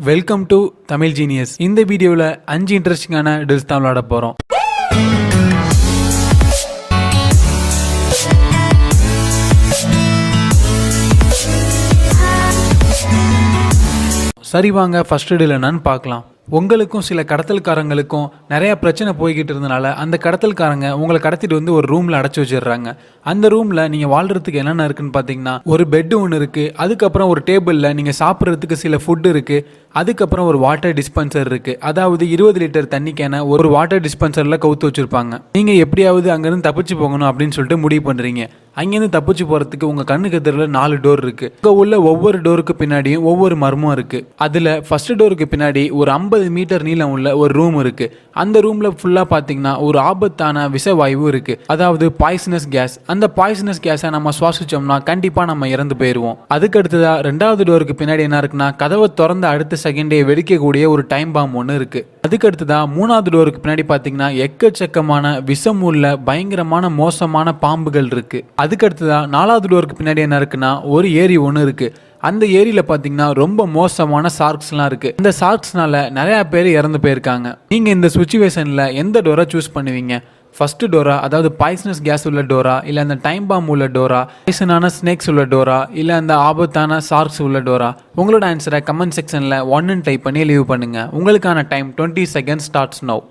Welcome to Tamil genius. இந்த வீடியோவில் 5 இன்ட்ரெஸ்டிங்கான டில்ஸ் தான் விளாட போகிறோம். சரி வாங்க ஃபர்ஸ்ட் டில் என்னன்னு பார்க்கலாம். உங்களுக்கும் சில கடத்தல்காரங்களுக்கும் நிறைய பிரச்சனை போய்கிட்டு இருந்தனால அந்த கடத்தல்காரங்க உங்களை கடத்திட்டு வந்து ஒரு ரூம்ல அடைச்சி வச்சிடுறாங்க. அந்த ரூம்ல நீங்க வாழ்றதுக்கு என்னென்ன இருக்குன்னு பாத்தீங்கன்னா, ஒரு பெட் ஒன்று இருக்கு, அதுக்கப்புறம் ஒரு டேபிள்ல நீங்க சாப்பிட்றதுக்கு சில ஃபுட் இருக்கு, அதுக்கப்புறம் ஒரு வாட்டர் டிஸ்பென்சர் இருக்கு. அதாவது 20 லிட்டர் தண்ணிக்கான ஒரு வாட்டர் டிஸ்பென்சர்ல கவுத்து வச்சிருப்பாங்க. நீங்க எப்படியாவது அங்கிருந்து தப்பிச்சு போகணும் அப்படின்னு சொல்லிட்டு முடிவு பண்றீங்க. அங்கேருந்து தப்பிச்சு போறதுக்கு உங்க கண்ணுக்கு தெரியல 4 டோர் இருக்கு. உள்ள ஒவ்வொரு டோருக்கு பின்னாடியும் ஒவ்வொரு மர்மம் இருக்கு. அதுல ஃபர்ஸ்ட் டோருக்கு பின்னாடி ஒரு 50 மீட்டர் நீளம் உள்ள ஒரு ரூம் இருக்கு. அந்த ரூம்ல ஃபுல்லா பாத்தீங்கன்னா ஒரு ஆபத்தான விஷவாயு இருக்கு, அதாவது பாய்சனஸ் கேஸ். அந்த பாய்சனஸ் கேஸை நம்ம சுவாசிச்சோம்னா கண்டிப்பா நம்ம இறந்து போயிருவோம். அதுக்கு அடுத்ததா 2வது டோருக்கு பின்னாடி என்ன இருக்குன்னா, கதவை திறந்த அடுத்த செகண்டே வெடிக்கக்கூடிய ஒரு டைம் பாம் ஒன்று இருக்கு. அதுக்கு அடுத்ததா 3வது டோருக்கு பின்னாடி பாத்தீங்கன்னா எக்கச்சக்கமான விஷம் உள்ள பயங்கரமான மோசமான பாம்புகள் இருக்கு. அதுக்கு அடுத்ததா 4வது டோருக்கு பின்னாடி என்ன இருக்குன்னா, ஒரு ஏரி ஒன்று இருக்கு. அந்த ஏரியில பாத்தீங்கன்னா ரொம்ப மோசமான ஷார்க்ஸ்லாம் இருக்கு. இந்த ஷார்க்ஸ்னால நிறைய பேர் இறந்து போயிருக்காங்க. நீங்க இந்த சிச்சுவேஷன்ல எந்த டோரை சூஸ் பண்ணுவீங்க? ஃபர்ஸ்ட் டோரா, அதாவது பாய்சனஸ் கேஸ் உள்ள டோரா, இல்ல அந்த டைம் பாம் உள்ள டோரா, பாய்சனான ஸ்னேக்ஸ் உள்ள டோரா, இல்ல அந்த ஆபத்தான ஷார்க்ஸ் உள்ள டோரா? உங்களோட ஆன்சரை கமெண்ட் செக்ஷன்ல 1 டைப் பண்ணி லீவ் பண்ணுங்க. உங்களுக்கான டைம் 20 செகண்ட்ஸ் ஸ்டார்ட்ஸ் நவ்.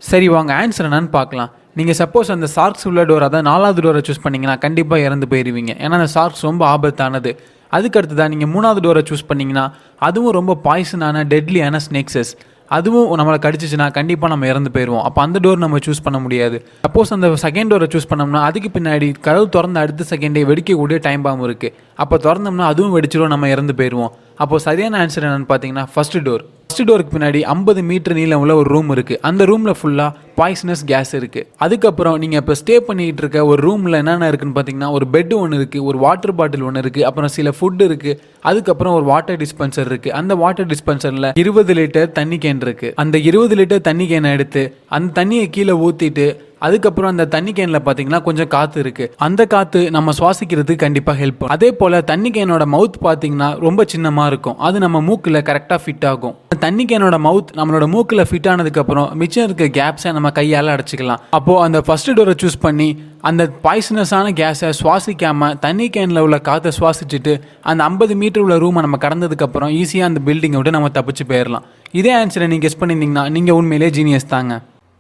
சரி வாங்க ஆன்சர் என்னன்னு பார்க்கலாம். நீங்கள் சப்போஸ் அந்த ஷார்க்ஸ் உள்ள டோர், அதாவது 4வது டோரை சூஸ் பண்ணிங்கன்னா கண்டிப்பாக இறந்து போயிடுவீங்க. ஏன்னா அந்த ஷார்க்ஸ் ரொம்ப ஆபத்தானது. அதுக்கு அடுத்ததான் நீங்கள் 3வது டோரை சூஸ் பண்ணிங்கன்னா அதுவும் ரொம்ப பாய்சனான டெட்லியான ஸ்னேக்ஸஸ். அதுவும் நம்மளை கடிச்சிச்சுன்னா கண்டிப்பாக நம்ம இறந்து போயிடுவோம். அப்போ அந்த டோர் நம்ம சூஸ் பண்ண முடியாது. சப்போஸ் அந்த செகண்ட் டோரை சூஸ் பண்ணோம்னா அதுக்கு பின்னாடி கதவு திறந்த அடுத்த செகண்டே வெடிக்கக்கூடிய டைம் பாம் இருக்குது. அப்போ திறந்தோம்னா அதுவும் வெடிச்சிடும், நம்ம இறந்து போயிடுவோம். அப்போ சரியான ஆன்சர் என்னென்னு பார்த்தீங்கன்னா ஃபர்ஸ்ட் டோர். ஃபர்ஸ்ட் டோருக்கு பின்னாடி 50 மீட்டர் நீளம் உள்ள ஒரு ரூம் இருக்குது. அந்த ரூமில் ஃபுல்லாக பாய்சனஸ் கேஸ் இருக்குது. அதுக்கப்புறம் நீங்கள் இப்போ ஸ்டே பண்ணிகிட்டு இருக்க ஒரு ரூமில் என்னென்ன இருக்குன்னு பார்த்தீங்கன்னா, ஒரு பெட் ஒன்று இருக்குது, ஒரு வாட்டர் பாட்டில் ஒன்று இருக்குது, அப்புறம் சில ஃபுட் இருக்குது, அதுக்கப்புறம் ஒரு வாட்டர் டிஸ்பென்சர் இருக்குது. அந்த வாட்டர் டிஸ்பென்சரில் 20 லிட்டர் தண்ணி கேன் இருக்குது. அந்த 20 லிட்டர் தண்ணி கேனை எடுத்து அந்த தண்ணியை கீழே ஊற்றிட்டு அதுக்கப்புறம் அந்த தண்ணி கேனில் பார்த்தீங்கன்னா கொஞ்சம் காற்று இருக்குது. அந்த காற்று நம்ம சுவாசிக்கிறதுக்கு கண்டிப்பாக ஹெல்ப் பண்ணும். அதே போல் தண்ணி கேனோட மவுத் பார்த்தீங்கன்னா ரொம்ப சின்னமாக இருக்கும். அது நம்ம மூக்கில் கரெக்டாக ஃபிட் ஆகும். தண்ணி கேனோட மவுத் நம்மளோட மூக்கில் ஃபிட் ஆனதுக்கப்புறம் மிச்சம் இருக்க கேப்ஸை நம்ம கையால் அடைச்சிக்கலாம். அப்போது அந்த ஃபர்ஸ்ட் டோரை சூஸ் பண்ணி அந்த பாய்சனஸான கேஸை சுவாசிக்காமல் தண்ணி கேனில் உள்ள காற்றை சுவாசிச்சுட்டு அந்த 50 மீட்டர் உள்ள ரூமை நம்ம கடந்ததுக்கப்புறம் ஈஸியாக அந்த பில்டிங்கை விட்டு நம்ம தப்பிச்சு போயிடலாம். இதே ஆன்சரை நீங்கள் கெஸ் பண்ணியிருந்தீங்கன்னா நீங்கள் உண்மையிலே ஜீனியஸ் தாங்க.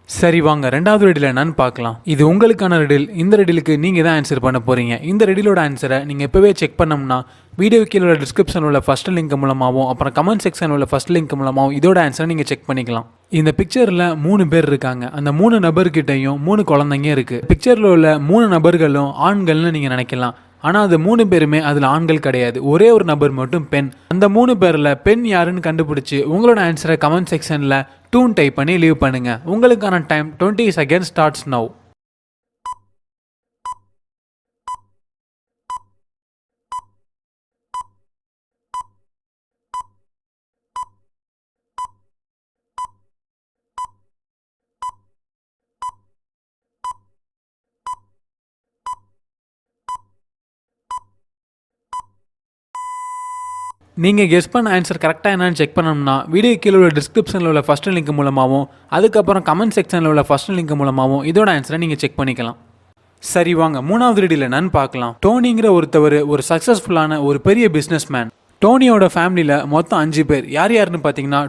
சரி வாங்க 2வது ரெடில் என்னன்னு பார்க்கலாம். இது உங்களுக்கான ரெடில். இந்த ரெடிலுக்கு நீங்கள் தான் ஆன்சர் பண்ண போகிறீங்க. இந்த ரெடிலோட ஆன்சரை நீங்கள் எப்போவே செக் பண்ணோம்னா வீடியோ கீழே டிஸ்கிரிப்ஷனில் உள்ள ஃபர்ஸ்ட் லிங்க் மூலமாகவும் அப்புறம் கமெண்ட் செக்ஷனில் உள்ள ஃபர்ஸ்ட் லிங்க் மூலமாகவும் இதோட ஆன்சரை நீங்கள் செக் பண்ணிக்கலாம். இந்த பிக்சரில் 3 பேர் இருக்காங்க. அந்த 3 நபர்கிட்டையும் 3 குழந்தைங்க இருக்குது. பிக்சரில் உள்ள 3 நபர்களும் ஆண்கள்னு நீங்கள் நினைக்கலாம். ஆனால் அது 3 பேருமே அதில் ஆண்கள் கிடையாது. ஒரே ஒரு நபர் மட்டும் பெண். அந்த 3 பேரில் பெண் யாருன்னு கண்டுபிடிச்சி உங்களோட ஆன்சரை கமெண்ட் செக்ஷனில் 2 டைப் பண்ணி லீவ் பண்ணுங்க. உங்களுக்கான டைம் 20 செகண்ட்ஸ் ஸ்டார்ட்ஸ் நவ். நீங்கள் கெஸ் பண்ண ஆன்சர் கரெக்டாக என்னன்னு செக் பண்ணணும்னா வீடியோ கீழே உள்ள டிஸ்கிரிப்ஷனில் உள்ள ஃபர்ஸ்ட் லிங்க் மூலமாகவும் அதுக்கப்புறம் கமெண்ட் செக்ஷனில் உள்ள ஃபர்ஸ்ட் லிங்க் மூலமாகவும் இதோட ஆன்சரை நீங்கள் செக் பண்ணிக்கலாம். சரி வாங்க 3வது ரெடியில் என்னன்னு பார்க்கலாம். டோனிங்கிற ஒருத்தவர் ஒரு சக்ஸஸ்ஃபுல்லான ஒரு பெரிய பிஸ்னஸ் மேன். டோனியோட ஃபேமிலியில் மொத்தம் 5 பேர். யாருன்னு பார்த்தீங்கன்னா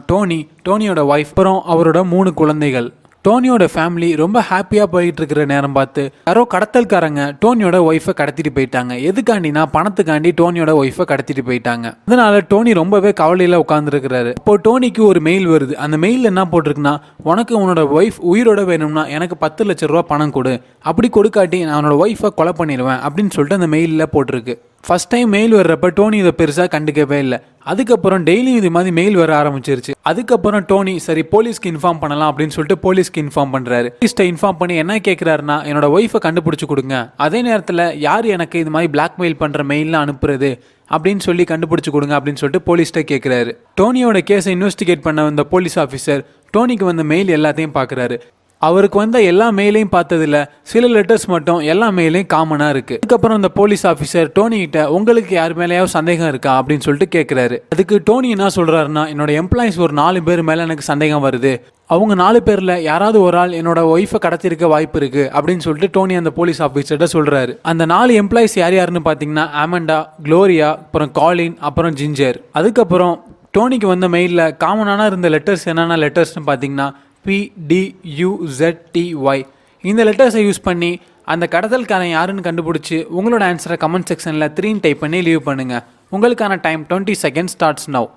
டோனியோட ஒய்ஃப், அப்புறம் அவரோட 3 குழந்தைகள். டோனியோட ஃபேமிலி ரொம்ப ஹாப்பியாக போயிட்டு இருக்கிற நேரம் பார்த்து யாரோ கடத்தல்காரங்க டோனியோட ஒய்ஃபை கடத்திட்டு போயிட்டாங்க. எதுக்காண்டினா பணத்துக்காண்டி டோனியோட ஒய்ஃபை கடத்திட்டு போயிட்டாங்க. அதனால டோனி ரொம்பவே கவலையில் உட்காந்துருக்கிறாரு. இப்போ டோனிக்கு ஒரு மெயில் வருது. அந்த மெயில் என்ன போட்டிருக்குன்னா, உனக்கு உன்னோட ஒய்ஃப் உயிரோட வேணும்னா எனக்கு 10 லட்சம் ரூபா பணம் கொடு, அப்படி கொடுக்காட்டி நான் அவனோட ஒய்ஃபை கொலை பண்ணிடுவேன் அப்படின்னு சொல்லிட்டு அந்த மெயிலில் போட்டிருக்கு. ஃபர்ஸ்ட் டைம் மெயில் வர்றப்ப டோனி இதை பெருசாக கண்டுக்கவே இல்லை. அதுக்கப்புறம் டெய்லியும் இது மாதிரி மெயில் வர ஆரம்பிச்சிருச்சு. அதுக்கப்புறம் டோனி சரி போலீஸ்க்கு இன்ஃபார்ம் பண்ணலாம் அப்படின்னு சொல்லிட்டு போலீஸ்க்கு இன்ஃபார்ம் பண்ணுறாரு. போலீஸ்ட்டை இன்ஃபார்ம் பண்ணி என்ன கேட்குறாருன்னா, என்னோட ஒய்ஃபை கண்டுபிடிச்சி கொடுங்க, அதே நேரத்தில் யார் எனக்கு இது மாதிரி பிளாக்மெயில் பண்ணுற மெயிலாம் அனுப்புறது அப்படின்னு சொல்லி கண்டுபிடிச்சி கொடுங்க அப்படின்னு சொல்லிட்டு போலீஸ்ட்டை கேட்குறாரு. டோனியோட கேஸை இன்வெஸ்டிகேட் பண்ண வந்த போலீஸ் ஆஃபீஸர் டோனிக்கு வந்த மெயில் எல்லாத்தையும் பார்க்குறாரு. அவருக்கு வந்த எல்லா மெயிலையும் பார்த்ததில்ல, சில லெட்டர்ஸ் மட்டும் எல்லா மெயிலையும் காமனாக இருக்குது. அதுக்கப்புறம் அந்த போலீஸ் ஆஃபீஸர் டோனி கிட்ட உங்களுக்கு யார் மேலேயாவது சந்தேகம் இருக்கா அப்படின்னு சொல்லிட்டு கேட்குறாரு. அதுக்கு டோனி என்ன சொல்கிறாருன்னா, என்னோட எம்ப்ளாயிஸ் ஒரு 4 பேர் மேலே எனக்கு சந்தேகம் வருது, அவங்க 4 பேரில் யாராவது ஒரு ஆள் என்னோட ஒய்ஃபை கடத்திருக்க வாய்ப்பு இருக்குது அப்படின்னு சொல்லிட்டு டோனி அந்த போலீஸ் ஆஃபீஸர்கிட்ட சொல்கிறாரு. அந்த 4 எம்ப்ளாயிஸ் யார் யாருன்னு பார்த்தீங்கன்னா ஆமண்டா, க்ளோரியா, அப்புறம் காலின், அப்புறம் ஜிஞ்சர். அதுக்கப்புறம் டோனிக்கு வந்த மெயிலில் காமனான இருந்த லெட்டர்ஸ் என்னென்ன லெட்டர்ஸ்னு பார்த்தீங்கன்னா PDUZTY. இந்த லெட்டர்ஸை யூஸ் பண்ணி அந்த கடத்தல்காரன் யாருன்னு கண்டுபிடிச்சி உங்களோட ஆன்சரை கமெண்ட் செக்ஷனில் 3 டைப் பண்ணி லீவ் பண்ணுங்கள். உங்களுக்கான டைம் 20 seconds ஸ்டார்ட்ஸ் நவ்.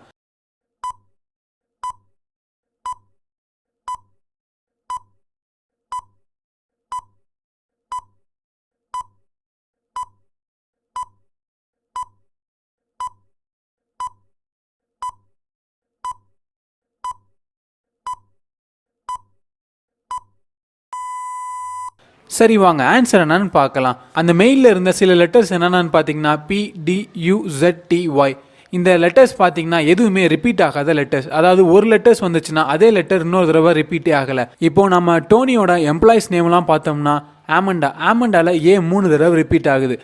சரி வாங்க ஆன்சர் என்னன்னு பார்க்கலாம். அந்த மெயிலில் இருந்த சில லெட்டர்ஸ் என்னென்னு பார்த்தீங்கன்னா PDUZTY. இந்த லெட்டர்ஸ் பார்த்தீங்கன்னா எதுவுமே ரிப்பீட் ஆகாத லெட்டர்ஸ். அதாவது ஒரு லெட்டர்ஸ் வந்துச்சுன்னா அதே லெட்டர் இன்னொரு தடவை ரிப்பீட்டே ஆகலை. இப்போ நம்ம டோனியோட எம்ப்ளாயிஸ் நேம்லாம் பார்த்தோம்னா ஆமண்டாவில் A 3 தடவை ரிப்பீட் ஆகுது,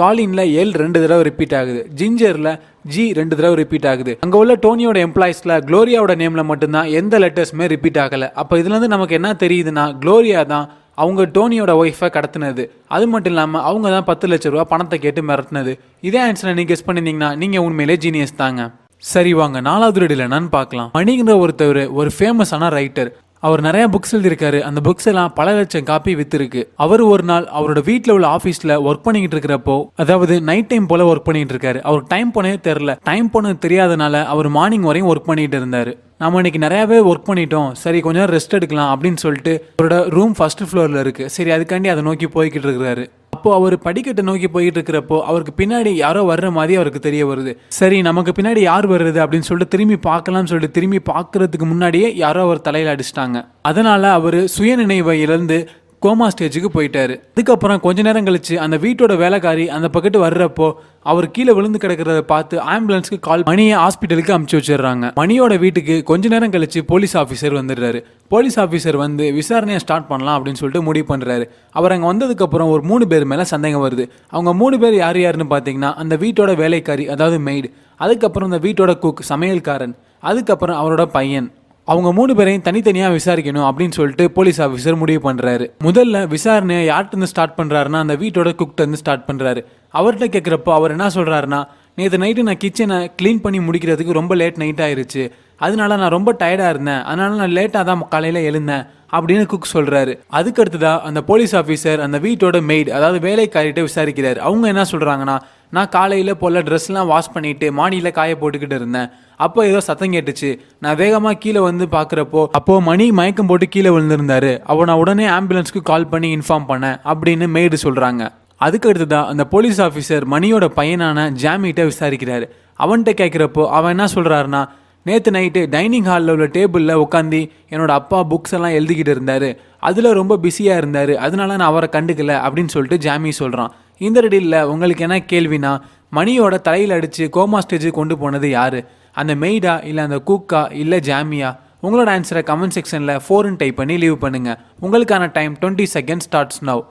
காலின்ல L 2 தடவை ரிப்பீட் ஆகுது, ஜிஞ்சரில் G 2 தடவை ரிப்பீட் ஆகுது. அங்கே உள்ள டோனியோட எம்ப்ளாயிஸில் க்ளோரியாவோட நேமில் மட்டும்தான் எந்த லெட்டர்ஸுமே ரிப்பீட் ஆகலை. அப்போ இதுலேருந்து நமக்கு என்ன தெரியுதுன்னா, க்ளோரியா தான் அவங்க டோனியோட ஒய்ஃபை கடத்தினது. அது மட்டும் இல்லாமல் அவங்க தான் 10 லட்ச ரூபா பணத்தை கேட்டு மிரட்டினது. இதே ஆன்சரை நீங்கள் கெஸ் பண்ணியிருந்தீங்கன்னா நீங்கள் உண்மையிலே ஜீனியஸ் தாங்க. சரி வாங்க 4வது ரெடியில் என்னன்னு பார்க்கலாம். மணிங்கிற ஒருத்தவர் ஒரு ஃபேமஸான ரைட்டர். அவர் நிறைய புக்ஸ் எழுதியிருக்காரு. அந்த புக்ஸ் எல்லாம் பல லட்சம் காப்பி வித்துருக்கு. அவர் ஒரு நாள் அவரோட வீட்டில் உள்ள ஆஃபீஸில் ஒர்க் பண்ணிக்கிட்டு இருக்கிறப்போ, அதாவது நைட் டைம் போல ஒர்க் பண்ணிட்டு இருக்காரு. அவருக்கு டைம் போனே தெரில. டைம் போனது தெரியாதனால அவர் மார்னிங் வரையும் ஒர்க் பண்ணிட்டு இருந்தாரு. நம்ம இன்னைக்கு நிறையாவே ஒர்க் பண்ணிட்டோம், சரி கொஞ்ச நேரம் ரெஸ்ட் எடுக்கலாம் அப்படின்னு சொல்லிட்டு அவரோட ரூம் ஃபர்ஸ்ட் ஃப்ளோரில் இருக்கு. சரி அதுக்காண்டி அதை நோக்கி போய்கிட்டு இருக்கிறாரு. அப்போ அவர் படிக்கட்டை நோக்கி போயிட்டு இருக்கிறப்போ அவருக்கு பின்னாடி யாரோ வர்ற மாதிரி அவருக்கு தெரிய வருது. சரி நமக்கு பின்னாடி யார் வருது அப்படின்னு சொல்லிட்டு திரும்பி பார்க்கலாம்னு சொல்லிட்டு திரும்பி பார்க்கறதுக்கு முன்னாடியே யாரோ அவர் தலையில் அடிச்சிட்டாங்க. அதனால அவர் சுயநினைவை இழந்து கோமா ஸ்டேஜுக்கு போயிட்டாரு. அதுக்கப்புறம் கொஞ்ச நேரம் கழிச்சு அந்த வீட்டோட வேலைக்காரி அந்த பக்கத்து வர்றப்போ அவர் கீழே விழுந்து கிடக்கிறத பார்த்து ஆம்புலன்ஸ்க்கு கால் மணியை ஹாஸ்பிட்டலுக்கு அமுச்சு வச்சிடுறாங்க. மணியோட வீட்டுக்கு கொஞ்ச நேரம் கழிச்சு போலீஸ் ஆஃபீஸர் வந்துடுறாரு. போலீஸ் ஆஃபீஸர் வந்து விசாரணையை ஸ்டார்ட் பண்ணலாம் அப்படின்னு சொல்லிட்டு முடிவு பண்ணுறாரு. அவர் அங்கே வந்ததுக்கப்புறம் ஒரு 3 பேர் மேலே சந்தேகம் வருது. அவங்க 3 பேர் யார் யாருன்னு பார்த்தீங்கன்னா, அந்த வீட்டோட வேலைக்காரி அதாவது மெய்டு, அதுக்கப்புறம் அந்த வீட்டோட குக் சமையல்காரன், அதுக்கப்புறம் அவரோட பையன். அவங்க 3 பேரையும் தனித்தனியாக விசாரிக்கணும் அப்படின்னு சொல்லிட்டு போலீஸ் ஆஃபீஸர் முடிவு பண்ணுறாரு. முதல்ல விசாரணையை யார்கிட்ட ஸ்டார்ட் பண்ணுறாருன்னா, அந்த வீட்டோட குக்கிட்ட ஸ்டார்ட் பண்ணுறாரு. அவர்கிட்ட கேட்குறப்போ அவர் என்ன சொல்கிறாருன்னா, நேற்று நைட்டு நான் கிச்சனை க்ளீன் பண்ணி முடிக்கிறதுக்கு ரொம்ப லேட் நைட் ஆயிடுச்சு, அதனால நான் ரொம்ப டயர்டாக இருந்தேன், அதனால நான் லேட்டாக தான் காலையில் எழுந்தேன் அப்படின்னு குக் சொல்கிறாரு. அதுக்கடுத்துதான் அந்த போலீஸ் ஆஃபீஸர் அந்த வீட்டோட மெய்டு அதாவது வேலைக்காரிட்ட விசாரிக்கிறார். அவங்க என்ன சொல்கிறாங்கன்னா, நான் காலையில் போல் ட்ரெஸ்லாம் வாஷ் பண்ணிவிட்டு மாடியில் காய போட்டுக்கிட்டு இருந்தேன். அப்போ ஏதோ சத்தம் கேட்டுச்சு. நான் வேகமாக கீழே வந்து பார்க்குறப்போ அப்போது மணி மயக்கம் போட்டு கீழே விழுந்திருந்தாரு. அப்போ நான் உடனே ஆம்புலன்ஸ்க்கு கால் பண்ணி இன்ஃபார்ம் பண்ணேன் அப்படின்னு மெய்டு சொல்கிறாங்க. அதுக்கடுத்து தான் அந்த போலீஸ் ஆஃபீஸர் மணியோட பையனான ஜாமிகிட்ட விசாரிக்கிறாரு. அவன்கிட்ட கேட்குறப்போ அவன் என்ன சொல்கிறாருன்னா, நேற்று நைட்டு டைனிங் ஹாலில் உள்ள டேபிளில் உட்காந்து என்னோட அப்பா புக்ஸ் எல்லாம் எழுதிக்கிட்டு இருந்தார், அதில் ரொம்ப பிஸியாக இருந்தார், அதனால நான் அவரை கண்டுக்கல அப்படின்னு சொல்லிட்டு ஜாமி சொல்கிறான். இந்த ரெடியில் உங்களுக்கு என்ன கேள்வினா, மணியோட தலையில் அடித்து கோமா ஸ்டேஜுக்கு கொண்டு போனது யார்? அந்த மெய்டா, இல்லை அந்த குக்கா, இல்லை ஜாமியா? உங்களோட ஆன்சரை கமெண்ட் செக்ஷனில் 4ன்னு டைப் பண்ணி லீவ் பண்ணுங்கள். உங்களுக்கான டைம் 20 seconds ஸ்டார்ட்ஸ் நவ்.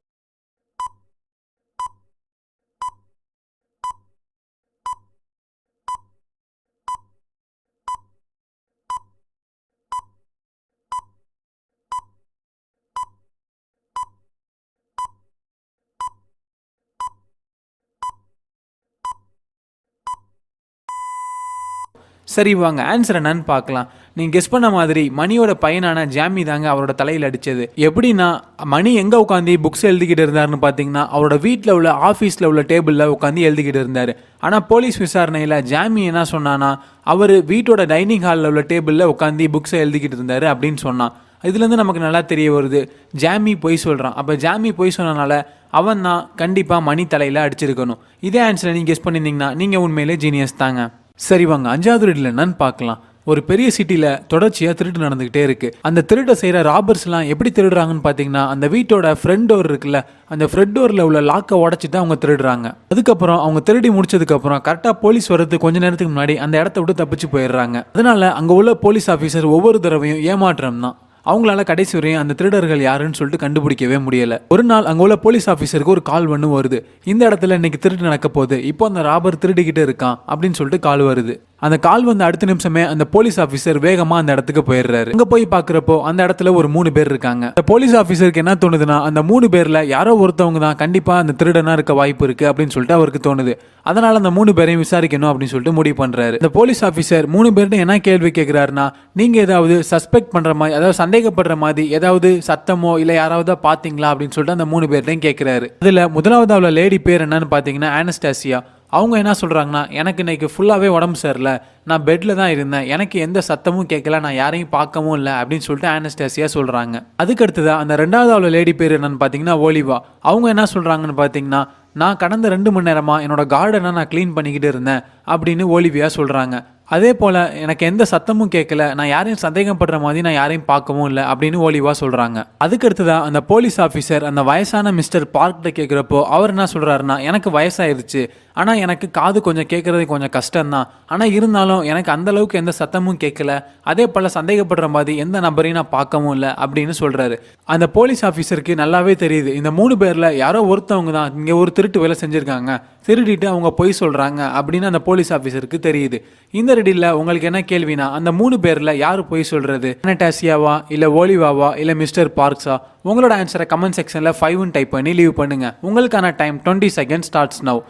சரி வாங்க ஆன்சர் என்னன்னு பார்க்கலாம். நீங்கள் கெஸ் பண்ண மாதிரி மணியோட பையனான ஜாமி தாங்க அவரோட தலையில் அடித்தது. எப்படின்னா, மணி எங்கே உட்காந்து புக்ஸ் எழுதிக்கிட்டு இருந்தாருன்னு பார்த்தீங்கன்னா, அவரோட வீட்டில் உள்ள ஆஃபீஸில் உள்ள டேபிளில் உட்காந்து எழுதிக்கிட்டு இருந்தார். ஆனால் போலீஸ் விசாரணையில் ஜாமி என்ன சொன்னான்னா, அவர் வீட்டோட டைனிங் ஹாலில் உள்ள டேபிளில் உட்காந்து புக்ஸை எழுதிக்கிட்டு இருந்தார் அப்படின்னு சொன்னான். இதுலேருந்து நமக்கு நல்லா தெரிய வருது ஜாமி பொய் சொல்கிறான். அப்போ ஜாமி பொய் சொன்னனால அவன் தான் கண்டிப்பாக மணி தலையில் அடிச்சிருக்கணும். இதே ஆன்சரை நீங்கள் கெஸ் பண்ணியிருந்தீங்கன்னா நீங்கள் உண்மையிலே ஜீனியஸ் தாங்க. சரி வாங்க 5வது ரீடில் என்னன்னு பார்க்கலாம். ஒரு பெரிய சிட்டியில் தொடர்ச்சியாக திருட்டு நடந்துக்கிட்டே இருக்குது. அந்த திருட்டை செய்கிற ராபர்ஸ்லாம் எப்படி திருடுறாங்கன்னு பார்த்தீங்கன்னா, அந்த வீட்டோட ஃப்ரண்ட் டோர் இருக்குல்ல, அந்த ஃப்ரண்ட் டோரில் உள்ள லாக்கை உடச்சிட்டு அவங்க திருடுறாங்க. அதுக்கப்புறம் அவங்க திருடி முடிச்சதுக்கப்புறம் கரெக்டாக போலீஸ் வர்றதுக்கு கொஞ்ச நேரத்துக்கு முன்னாடி அந்த இடத்த விட்டு தப்பிச்சு போயிடுறாங்க. அதனால அங்கே உள்ள போலீஸ் ஆஃபீஸர் ஒவ்வொரு தடவையும் ஏமாற்றம் தான். அவங்களால கடைசி வரையும் அந்த திருடர்கள் யாருன்னு சொல்லிட்டு கண்டுபிடிக்கவே முடியல. ஒரு நாள் அங்கே உள்ள போலீஸ் ஆஃபீஸருக்கு ஒரு கால் ஒன்று வருது. இந்த இடத்துல இன்னைக்கு திருட்டு நடக்க போகுது, இப்போ அந்த ராபர் திருடிக்கிட்டு இருக்கான் அப்படின்னு சொல்லிட்டு கால் வருது. அந்த கால் வந்து அடுத்த நிமிஷமே அந்த போலீஸ் ஆஃபீஸர் வேகமா அந்த இடத்துக்கு போயிடுறாரு. அங்க போய் பாக்குறப்போ அந்த இடத்துல ஒரு 3 பேர் இருக்காங்க. அந்த போலீஸ் ஆஃபீஸருக்கு என்ன தோணுதுன்னா, அந்த 3 பேர்ல யாரோ ஒருத்தவங்க தான் கண்டிப்பா அந்த திருடனா இருக்க வாய்ப்பு இருக்கு அப்படின்னு சொல்லிட்டு அவருக்கு தோணுது. அதனால அந்த 3 பேரையும் விசாரிக்கணும் அப்படின்னு சொல்லிட்டு முடிவு பண்றாரு. இந்த போலீஸ் ஆஃபீஸர் 3 பேர்ட்ட என்ன கேள்வி கேட்கிறாருன்னா, நீங்க ஏதாவது சஸ்பெக்ட் பண்ற மாதிரி, அதாவது சந்தேகப்படுற மாதிரி ஏதாவது சத்தமோ இல்ல யாராவது பாத்தீங்களா அப்படின்னு சொல்லிட்டு அந்த 3 பேர்ட்டையும் கேட்கிறாரு. இதுல முதலாவது லேடி பேர் என்னன்னு பாத்தீங்கன்னா அனஸ்டாசியா. அவங்க என்ன சொல்கிறாங்கன்னா, எனக்கு இன்னைக்கு ஃபுல்லாகவே உடம்பு சரியில்லை, நான் பெட்டில் தான் இருந்தேன், எனக்கு எந்த சத்தமும் கேட்கல, நான் யாரையும் பார்க்கவும் இல்லை அப்படின்னு சொல்லிட்டு அனஸ்டாசியா சொல்கிறாங்க. அதுக்கடுத்ததான் அந்த 2வது லேடி பேர் என்னன்னு பார்த்தீங்கன்னா ஒலிவா. அவங்க என்ன சொல்கிறாங்கன்னு பார்த்தீங்கன்னா, நான் கடந்த 2 மணி நேரமாக என்னோட கார்டனை நான் க்ளீன் பண்ணிக்கிட்டு இருந்தேன் அப்படின்னு ஒலிவியா சொல்கிறாங்க. அதே போல் எனக்கு எந்த சத்தமும் கேட்கல, நான் யாரையும் சந்தேகப்படுற மாதிரி நான் யாரையும் பார்க்கவும் இல்லை அப்படின்னு ஒலிவா சொல்கிறாங்க. அதுக்கடுத்துதான் அந்த போலீஸ் ஆஃபீஸர் அந்த வயசான மிஸ்டர் பார்க்கிட்ட கேட்குறப்போ அவர் என்ன சொல்கிறாருன்னா, எனக்கு வயசாயிருச்சு, ஆனால் எனக்கு காது கொஞ்சம் கேட்குறது கொஞ்சம் கஷ்டம்தான், ஆனால் இருந்தாலும் எனக்கு அந்தளவுக்கு எந்த சத்தமும் கேட்கல, அதே போல் சந்தேகப்படுற மாதிரி எந்த நபரையும் நான் பார்க்கவும் இல்லை அப்படின்னு சொல்கிறாரு. அந்த போலீஸ் ஆஃபீஸருக்கு நல்லாவே தெரியுது, இந்த 3 பேரில் யாரோ ஒருத்தவங்க தான் இங்கே ஒரு திருட்டு வேலை செஞ்சுருக்காங்க, திருடிட்டு அவங்க பொய் சொல்கிறாங்க அப்படின்னு அந்த போலீஸ் ஆஃபீஸருக்கு தெரியுது. இந்த ரெடியில் உங்களுக்கு என்ன கேள்வினா, அந்த 3 பேரில் யார் பொய் சொல்கிறது, அனஸ்டாசியாவா இல்லை ஒலிவாவா இல்லை மிஸ்டர் பார்க்ஸா? உங்களோட ஆன்சரை கமெண்ட் செக்ஷனில் 5ன்னு டைப் பண்ணி லீவ் பண்ணுங்கள். உங்களுக்கான டைம் 20 seconds ஸ்டார்ட்ஸ் நவ்.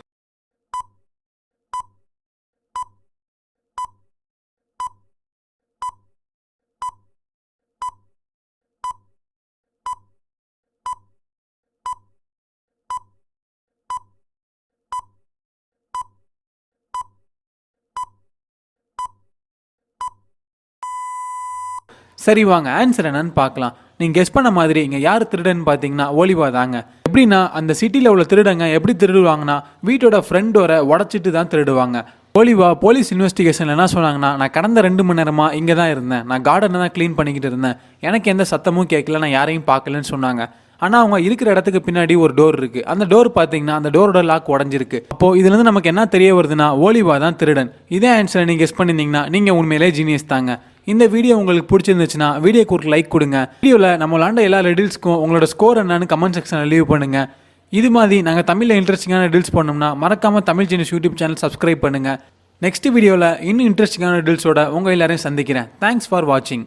சரி வாங்க ஆன்சர் என்னன்னு பார்க்கலாம். நீங்கள் கெஸ் பண்ண மாதிரி இங்கே யார் திருடன்னு பார்த்தீங்கன்னா ஒலிவா தாங்க. எப்படின்னா அந்த சிட்டியில் உள்ள திருடங்க எப்படி திருடுவாங்கன்னா, வீட்டோட ஃப்ரண்ட் டோரை உடச்சிட்டு தான் திருடுவாங்க. ஒலிவா போலீஸ் இன்வெஸ்டிகேஷனில் என்ன சொன்னாங்கன்னா, நான் கடந்த 2 மணி நேரமாக இங்கே தான் இருந்தேன், நான் கார்டனை தான் க்ளீன் பண்ணிக்கிட்டு இருந்தேன், எனக்கு எந்த சத்தமும் கேட்கல, நான் யாரையும் பார்க்கலன்னு சொன்னாங்க. ஆனால் அவங்க இருக்கிற இடத்துக்கு பின்னாடி ஒரு டோர் இருக்குது. அந்த டோர் பார்த்தீங்கன்னா அந்த டோரோட லாக் உடஞ்சிருக்கு. அப்போது இதுலேருந்து நமக்கு என்ன தெரிய வருதுன்னா, ஒலிவா தான் திருடன். இதே ஆன்சரை நீங்கள் கெஸ் பண்ணியிருந்தீங்கன்னா நீங்கள் உண்மையிலே ஜீனியஸ் தாங்க. இந்த வீடியோ உங்களுக்கு பிடிச்சிருந்துச்சுன்னா வீடியோக்கு ஒரு லைக் கொடுங்க. வீடியோவில் நம்ம விளாண்ட எல்லா ரெடில்ஸ்க்கும் உங்களோட ஸ்கோர் என்னன்னு கமெண்ட் செக்ஷனில் லீவ் பண்ணுங்கள். இது மாதிரி நாங்கள் தமிழில் இன்ட்ரெஸ்டிங்கான ரெடில்ஸ் பண்ணோம்னா மறக்காமல் Tamil genius YouTube channel subscribe பண்ணுங்கள். நெக்ஸ்ட் வீடியோவில் இன்னும் இன்ட்ரெஸ்டிங்கான ரெடில்ஸோட உங்கள் எல்லாரையும் சந்திக்கிறேன். தேங்க்ஸ் ஃபார் வாட்சிங்.